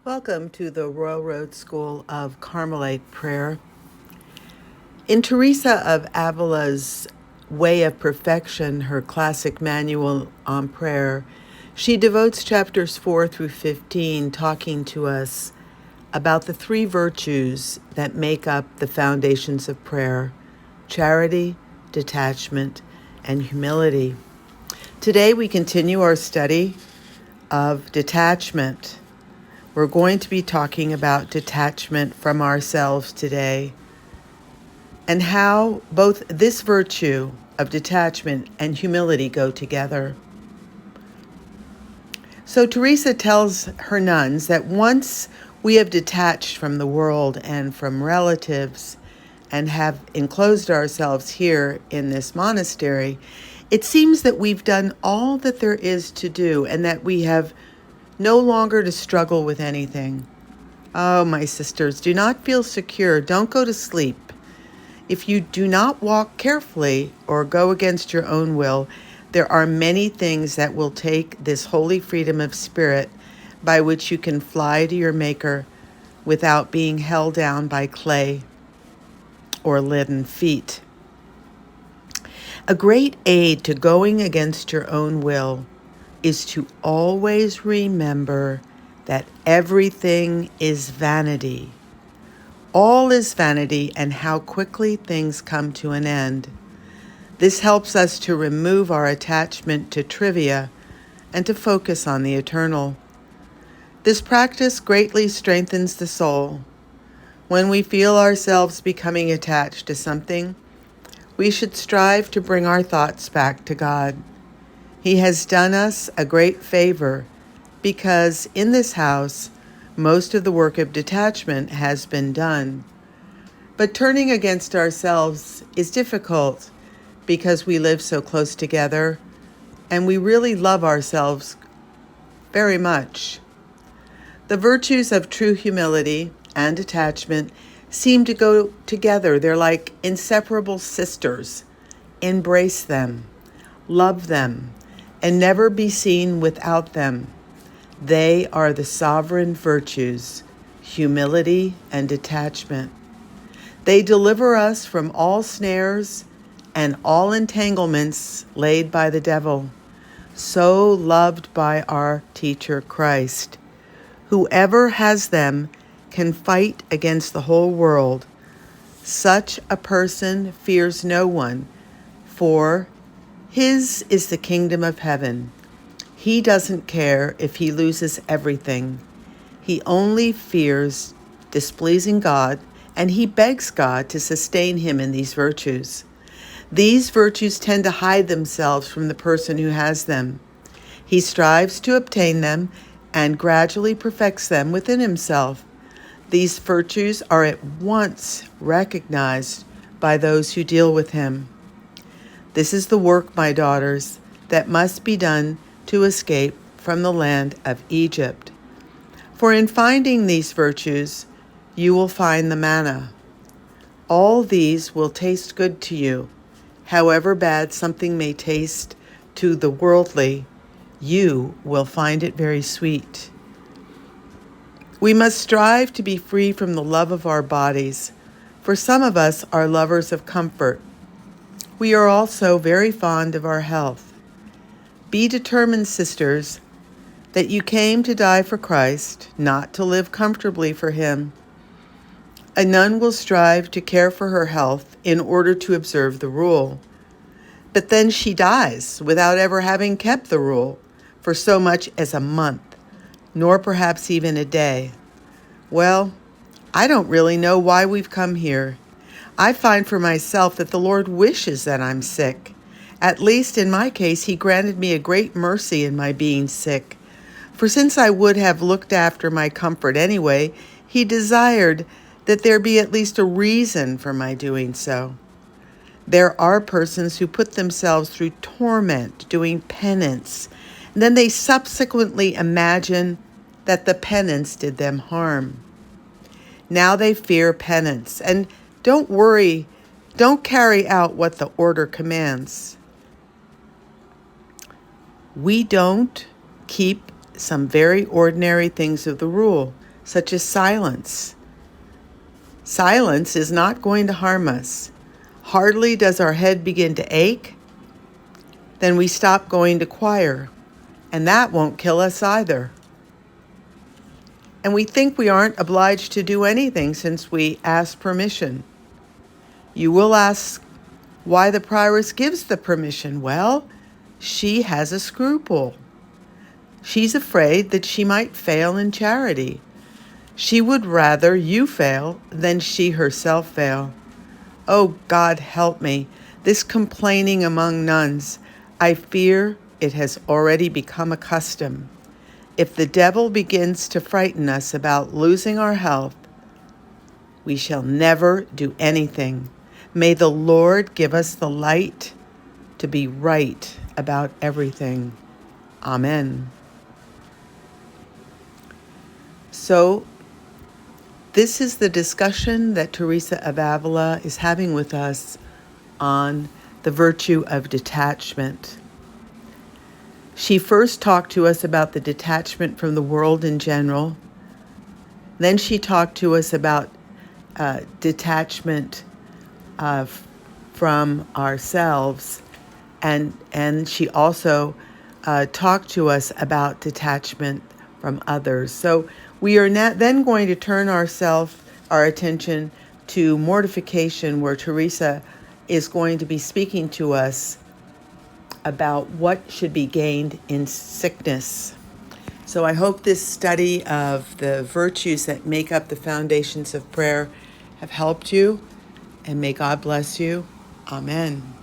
Welcome to the Royal Road School of Carmelite Prayer. In Teresa of Avila's Way of Perfection, her classic manual on prayer, she devotes chapters 4 through 15 talking to us about the three virtues that make up the foundations of prayer: charity, detachment, and humility. Today we continue our study of detachment. We're going to be talking about detachment from ourselves today and how both this virtue of detachment and humility go together. So Teresa tells her nuns that once we have detached from the world and from relatives and have enclosed ourselves here in this monastery, it seems that we've done all that there is to do and that we have no longer to struggle with anything. Oh, my sisters, do not feel secure. Don't go to sleep. If you do not walk carefully or go against your own will, there are many things that will take this holy freedom of spirit by which you can fly to your Maker without being held down by clay or leaden feet. A great aid to going against your own will is to always remember that everything is vanity. All is vanity, and how quickly things come to an end. This helps us to remove our attachment to trivia and to focus on the eternal. This practice greatly strengthens the soul. When we feel ourselves becoming attached to something, we should strive to bring our thoughts back to God. He has done us a great favor because in this house, most of the work of detachment has been done. But turning against ourselves is difficult because we live so close together and we really love ourselves very much. The virtues of true humility and detachment seem to go together. They're like inseparable sisters. Embrace them, love them, and never be seen without them. They are the sovereign virtues, humility and detachment. They deliver us from all snares and all entanglements laid by the devil, so loved by our teacher Christ. Whoever has them can fight against the whole world. Such a person fears no one, for his is the kingdom of heaven. He doesn't care if he loses everything. He only fears displeasing God, and he begs God to sustain him in these virtues. These virtues tend to hide themselves from the person who has them. He strives to obtain them and gradually perfects them within himself. These virtues are at once recognized by those who deal with him. This is the work, my daughters, that must be done to escape from the land of Egypt. For in finding these virtues, you will find the manna. All these will taste good to you. However bad something may taste to the worldly, you will find it very sweet. We must strive to be free from the love of our bodies, for some of us are lovers of comfort. We are also very fond of our health. Be determined, sisters, that you came to die for Christ, not to live comfortably for him. A nun will strive to care for her health in order to observe the rule. But then she dies without ever having kept the rule for so much as a month, nor perhaps even a day. Well, I don't really know why we've come here. I find for myself that the Lord wishes that I'm sick. At least in my case, he granted me a great mercy in my being sick. For since I would have looked after my comfort anyway, he desired that there be at least a reason for my doing so. There are persons who put themselves through torment doing penance, and then they subsequently imagine that the penance did them harm. Now they fear penance, and don't worry, don't carry out what the order commands. We don't keep some very ordinary things of the rule, such as silence. Silence is not going to harm us. Hardly does our head begin to ache, then we stop going to choir, and that won't kill us either. And we think we aren't obliged to do anything since we ask permission. You will ask why the prioress gives the permission. Well, she has a scruple. She's afraid that she might fail in charity. She would rather you fail than she herself fail. Oh, God, help me. This complaining among nuns, I fear it has already become a custom. If the devil begins to frighten us about losing our health, we shall never do anything. May the Lord give us the light to be right about everything. Amen. So, this is the discussion that Teresa of Avila is having with us on the virtue of detachment. She first talked to us about the detachment from the world in general. Then she talked to us about detachment from ourselves. And she also talked to us about detachment from others. So we are then going to turn our attention to mortification, where Teresa is going to be speaking to us about what should be gained in sickness. So I hope this study of the virtues that make up the foundations of prayer have helped you, and may God bless you. Amen.